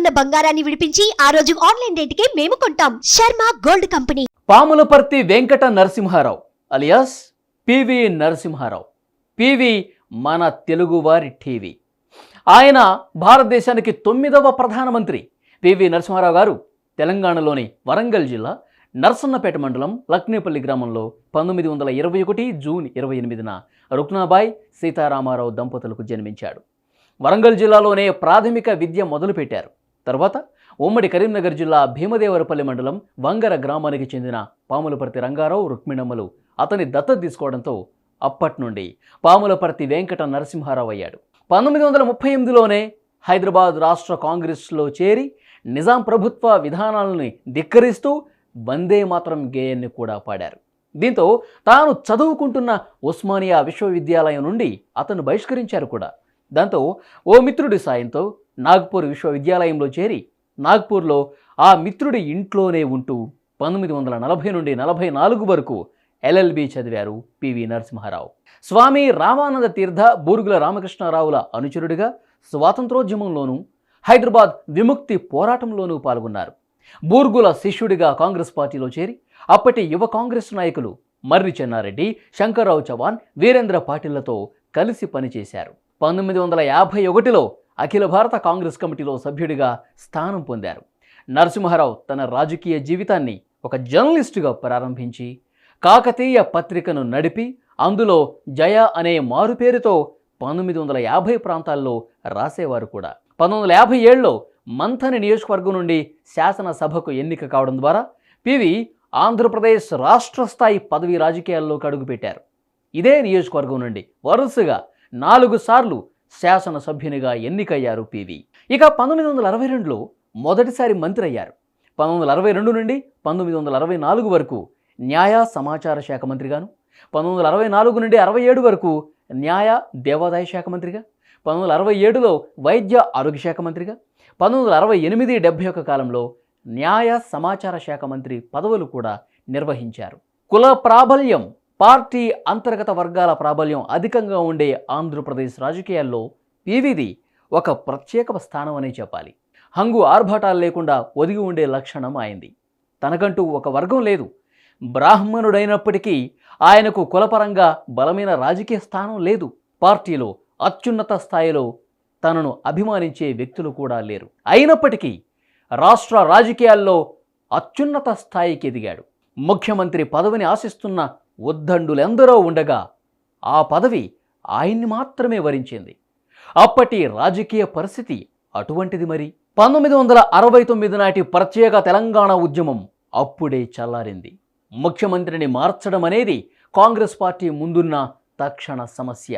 ఉన్న బంగారాన్ని విడిపించి ఆ రోజు ఆన్లైన్ రేటుకే మేము కొంటాం. Sharma gold company. Pamulaparthi Venkata Narasimha Rao alias PV Narasimha Rao. PV మన తెలుగువారి టీవీ. ఆయన భారతదేశానికి 9వ ప్రధానమంత్రి. పివి నరసింహారావు గారు తెలంగాణలోని వరంగల్ జిల్లా నర్సన్నపేట మండలం లక్నేపల్లి గ్రామంలో 1921 జూన్ 28న రుక్నాబాయ్ సీతారామారావు దంపతులకు జన్మించాడు. వరంగల్ జిల్లాలోనే ప్రాథమిక విద్య మొదలుపెట్టారు. తర్వాత ఉమ్మడి కరీంనగర్ జిల్లా భీమదేవరపల్లి మండలం వంగర గ్రామానికి చెందిన పాములపర్తి రంగారావు రుక్మిణమ్మలు అతని దత్తత తీసుకోవడంతో అప్పటి నుండి పాములపర్తి వెంకట నరసింహారావు అయ్యాడు. 1938లోనే హైదరాబాద్ రాష్ట్ర కాంగ్రెస్లో చేరి నిజాం ప్రభుత్వ విధానాలని ధిక్కరిస్తూ వందే మాతరం గేయాన్ని కూడా పాడారు. దీంతో తాను చదువుకుంటున్న ఉస్మానియా విశ్వవిద్యాలయం నుండి అతను బహిష్కరించారు కూడా. దాంతో ఓ మిత్రుడి సాయంతో నాగ్పూర్ విశ్వవిద్యాలయంలో చేరి నాగ్పూర్లో ఆ మిత్రుడి ఇంట్లోనే ఉంటూ 1940 నుండి 44 వరకు ఎల్ఎల్బి చదివారు పివి నరసింహారావు. స్వామి రామానంద తీర్థ బూరుగుల రామకృష్ణారావుల అనుచరుడిగా స్వాతంత్రోద్యమంలోనూ హైదరాబాద్ విముక్తి పోరాటంలోనూ పాల్గొన్నారు. బూర్గుల శిష్యుడిగా కాంగ్రెస్ పార్టీలో చేరి అప్పటి యువ కాంగ్రెస్ నాయకులు మర్రి చెన్నారెడ్డి, శంకర్రావు చవాన్, వీరేంద్ర పాటిళ్లతో కలిసి పనిచేశారు. 1951లో అఖిల భారత కాంగ్రెస్ కమిటీలో సభ్యుడిగా స్థానం పొందారు. నరసింహారావు తన రాజకీయ జీవితాన్ని ఒక జర్నలిస్టుగా ప్రారంభించి కాకతీయ పత్రికను నడిపి అందులో జయ అనే మారుపేరుతో 1950 ప్రాంతాల్లో రాసేవారు కూడా. 1957లో మంథని నియోజకవర్గం నుండి శాసనసభకు ఎన్నిక కావడం ద్వారా పివి ఆంధ్రప్రదేశ్ రాష్ట్ర స్థాయి పదవి రాజకీయాల్లోకి అడుగుపెట్టారు. ఇదే నియోజకవర్గం నుండి వరుసగా 4 సార్లు శాసనసభ్యునిగా ఎన్నికయ్యారు పివి. ఇక 1962లో మొదటిసారి మంత్రి అయ్యారు. 1962 నుండి 1964 వరకు న్యాయ సమాచార శాఖ మంత్రిగాను, 1964 నుండి 67 వరకు న్యాయ దేవాదాయ శాఖ మంత్రిగా, 1967లో వైద్య ఆరోగ్య శాఖ మంత్రిగా, 1968-71 కాలంలో న్యాయ సమాచార శాఖ మంత్రి పదవులు కూడా నిర్వహించారు. కుల ప్రాబల్యం, పార్టీ అంతర్గత వర్గాల ప్రాబల్యం అధికంగా ఉండే ఆంధ్రప్రదేశ్ రాజకీయాల్లో పివిది ఒక ప్రత్యేక స్థానం అనే చెప్పాలి. హంగు ఆర్భాటాలు లేకుండా ఒదిగి ఉండే లక్షణం అయింది. తనకంటూ ఒక వర్గం లేదు. బ్రాహ్మణుడైనప్పటికీ ఆయనకు కులపరంగా బలమైన రాజకీయ స్థానం లేదు. పార్టీలో అత్యున్నత స్థాయిలో తనను అభిమానించే వ్యక్తులు కూడా లేరు. అయినప్పటికీ రాష్ట్ర రాజకీయాల్లో అత్యున్నత స్థాయికి ఎదిగాడు. ముఖ్యమంత్రి పదవిని ఆశిస్తున్న ఉద్దండులెందరో ఉండగా ఆ పదవి ఆయన్ని మాత్రమే వరించింది. అప్పటి రాజకీయ పరిస్థితి అటువంటిది. మరి 1969 నాటి ప్రత్యేక తెలంగాణ ఉద్యమం అప్పుడే చల్లారింది. ముఖ్యమంత్రిని మార్చడం అనేది కాంగ్రెస్ పార్టీ ముందున్న తక్షణ సమస్య.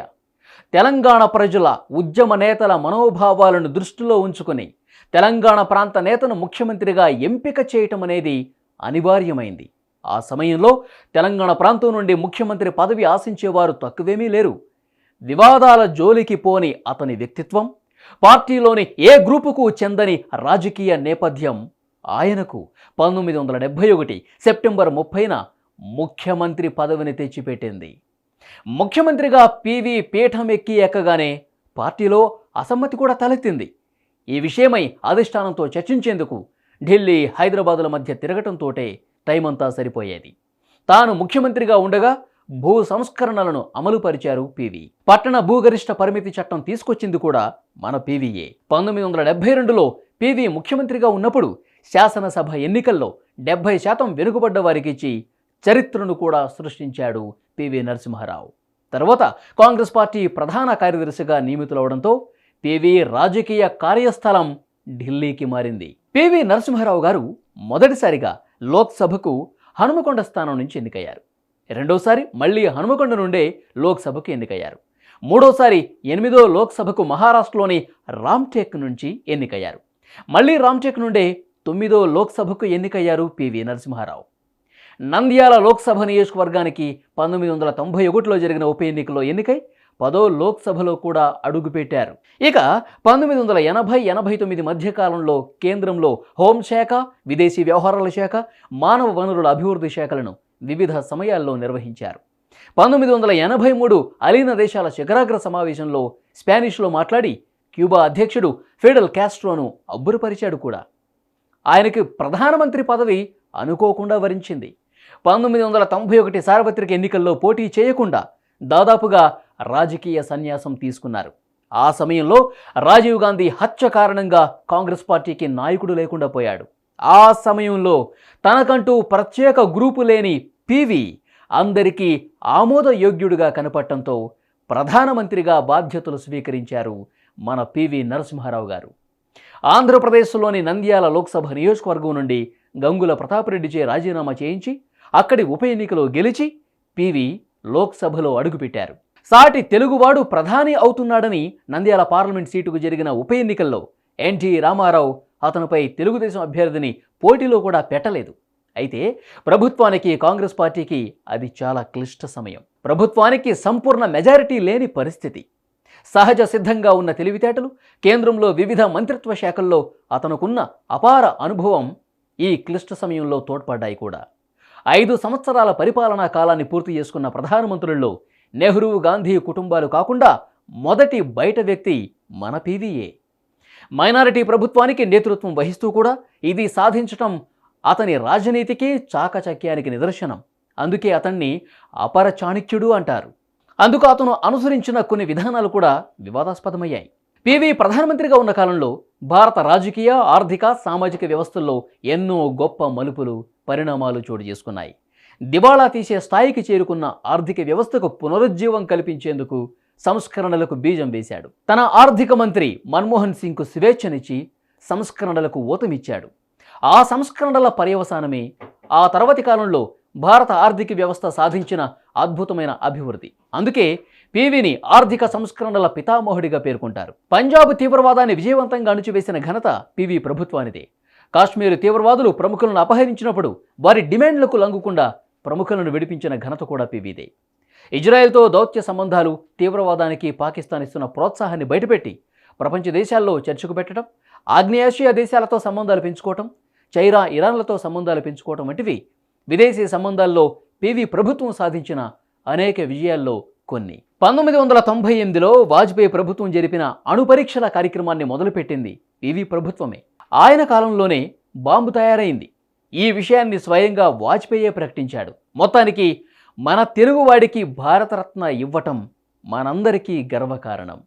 తెలంగాణ ప్రజల ఉద్యమ నేతల మనోభావాలను దృష్టిలో ఉంచుకొని తెలంగాణ ప్రాంత నేతను ముఖ్యమంత్రిగా ఎంపిక చేయటం అనేది అనివార్యమైంది. ఆ సమయంలో తెలంగాణ ప్రాంతం నుండి ముఖ్యమంత్రి పదవి ఆశించేవారు తక్కువేమీ లేరు. వివాదాల జోలికి పోని అతని వ్యక్తిత్వం, పార్టీలోని ఏ గ్రూపుకు చెందని రాజకీయ నేపథ్యం ఆయనకు 1971 సెప్టెంబర్ 30న ముఖ్యమంత్రి పదవిని తెచ్చిపెట్టింది. ముఖ్యమంత్రిగా పివి పీఠం ఎక్కగానే పార్టీలో అసమ్మతి కూడా తలెత్తింది. ఈ విషయమై అధిష్టానంతో చర్చించేందుకు ఢిల్లీ, హైదరాబాదుల మధ్య తిరగటంతోటే టైమంతా సరిపోయేది. తాను ముఖ్యమంత్రిగా ఉండగా భూ సంస్కరణలను అమలుపరిచారు పివి. పట్టణ భూగరిష్ట పరిమితి చట్టం తీసుకొచ్చింది కూడా మన పివియే. 1972లో పివి ముఖ్యమంత్రిగా ఉన్నప్పుడు శాసనసభ ఎన్నికల్లో 70% వెనుకబడ్డ వారికి ఇచ్చి చరిత్రను కూడా సృష్టించాడు పివి నరసింహారావు. తర్వాత కాంగ్రెస్ పార్టీ ప్రధాన కార్యదర్శిగా నియమితులవడంతో పివి రాజకీయ కార్యస్థలం ఢిల్లీకి మారింది. పివి నరసింహారావు గారు మొదటిసారిగా లోక్సభకు హనుమకొండ స్థానం నుంచి ఎన్నికయ్యారు. రెండోసారి మళ్ళీ హనుమకొండ నుండే లోక్సభకు ఎన్నికయ్యారు. మూడోసారి 8వ లోక్సభకు మహారాష్ట్రలోని రామ్టేక్ నుంచి ఎన్నికయ్యారు. మళ్ళీ రామ్టేక్ నుండే 9వ లోక్సభకు ఎన్నికయ్యారు పివి నరసింహారావు. నంద్యాల లోక్సభ నియోజకవర్గానికి 1991లో జరిగిన ఉప ఎన్నికలో ఎన్నికై 10వ లోక్సభలో కూడా అడుగుపెట్టారు. ఇక 1980-89 మధ్యకాలంలో కేంద్రంలో హోంశాఖ, విదేశీ వ్యవహారాల శాఖ, మానవ వనరుల అభివృద్ధి శాఖలను వివిధ సమయాల్లో నిర్వహించారు. 1983 అలీన దేశాల శిఖరాగ్ర సమావేశంలో స్పానిష్లో మాట్లాడి క్యూబా అధ్యక్షుడు ఫిడెల్ కాస్ట్రోను అబ్బురపరిచాడు కూడా. ఆయనకి ప్రధానమంత్రి పదవి అనుకోకుండా వరించింది. 1991 సార్వత్రిక ఎన్నికల్లో పోటీ చేయకుండా దాదాపుగా రాజకీయ సన్యాసం తీసుకున్నారు. ఆ సమయంలో రాజీవ్ గాంధీ హత్య కారణంగా కాంగ్రెస్ పార్టీకి నాయకుడు లేకుండా పోయాడు. ఆ సమయంలో తనకంటూ ప్రత్యేక గ్రూపు లేని పివి అందరికీ ఆమోదయోగ్యుడిగా కనపడటంతో ప్రధానమంత్రిగా బాధ్యతలు స్వీకరించారు మన పివి నరసింహారావు గారు. ఆంధ్రప్రదేశ్లోని నంద్యాల లోక్సభ నియోజకవర్గం నుండి గంగుల ప్రతాపరెడ్డిచే రాజీనామా చేయించి అక్కడి ఉప ఎన్నికలో గెలిచి పివి లోక్సభలో అడుగుపెట్టారు. సాటి తెలుగువాడు ప్రధాని అవుతున్నాడని నంద్యాల పార్లమెంట్ సీటుకు జరిగిన ఉప ఎన్నికల్లో ఎన్టీ రామారావు అతనిపై తెలుగుదేశం అభ్యర్థిని పోటీలో కూడా పెట్టలేదు. అయితే ప్రభుత్వానికి, కాంగ్రెస్ పార్టీకి అది చాలా క్లిష్ట సమయం. ప్రభుత్వానికి సంపూర్ణ మెజారిటీ లేని పరిస్థితి. సహజ సిద్ధంగా ఉన్న తెలివితేటలు, కేంద్రంలో వివిధ మంత్రిత్వ శాఖల్లో అతనుకున్న అపార అనుభవం ఈ క్లిష్ట సమయంలో తోడ్పడ్డాయి కూడా. 5 సంవత్సరాల పరిపాలనా కాలాన్ని పూర్తి చేసుకున్న ప్రధానమంత్రుల్లో నెహ్రూ, గాంధీ కుటుంబాలు కాకుండా మొదటి బయట వ్యక్తి మన పివియే. మైనారిటీ ప్రభుత్వానికి నేతృత్వం వహిస్తూ కూడా ఇది సాధించటం అతని రాజనీతికి, చాకచక్యానికి నిదర్శనం. అందుకే అతన్ని అపర చాణక్యుడు అంటారు. అందుకు అతను అనుసరించిన కొన్ని విధానాలు కూడా వివాదాస్పదమయ్యాయి. పివి ప్రధానమంత్రిగా ఉన్న కాలంలో భారత రాజకీయ, ఆర్థిక, సామాజిక వ్యవస్థల్లో ఎన్నో గొప్ప మలుపులు, పరిణామాలు చోటు చేసుకున్నాయి. దివాళా తీసే స్థాయికి చేరుకున్న ఆర్థిక వ్యవస్థకు పునరుజ్జీవం కల్పించేందుకు సంస్కరణలకు బీజం వేశాడు. తన ఆర్థిక మంత్రి మన్మోహన్ సింగ్కు స్వేచ్ఛనిచ్చి సంస్కరణలకు ఊతమిచ్చాడు. ఆ సంస్కరణల పర్యవసానమే ఆ తర్వాతి కాలంలో భారత ఆర్థిక వ్యవస్థ సాధించిన అద్భుతమైన అభివృద్ధి. అందుకే పివిని ఆర్థిక సంస్కరణల పితామహుడిగా పేర్కొంటారు. పంజాబ్ తీవ్రవాదాన్ని విజయవంతంగా అణుచివేసిన ఘనత పివి ప్రభుత్వానిదే. కాశ్మీర్ తీవ్రవాదులు ప్రముఖులను అపహరించినప్పుడు వారి డిమాండ్లకు లొంగకుండా ప్రముఖులను విడిపించిన ఘనత కూడా పివిదే. ఇజ్రాయెల్తో దౌత్య సంబంధాలు, తీవ్రవాదానికి పాకిస్తాన్ ఇస్తున్న ప్రోత్సాహాన్ని బయటపెట్టి ప్రపంచ దేశాల్లో చర్చకు పెట్టడం, ఆగ్నేయాసియా దేశాలతో సంబంధాలు పెంచుకోవటం, చైనా, ఇరాన్లతో సంబంధాలు పెంచుకోవటం వంటివి విదేశీ సంబంధాల్లో పివి ప్రభుత్వం సాధించిన అనేక విజయాల్లో కొన్ని. 1998లో వాజ్పేయి ప్రభుత్వం జరిపిన అణుపరీక్షల కార్యక్రమాన్ని మొదలుపెట్టింది పివి ప్రభుత్వమే. ఆయన కాలంలోనే బాంబు తయారైంది. ఈ విషయాన్ని స్వయంగా వాజ్పేయే ప్రకటించాడు. మొత్తానికి మన తెలుగువాడికి భారతరత్న ఇవ్వటం మనందరికీ గర్వకారణం.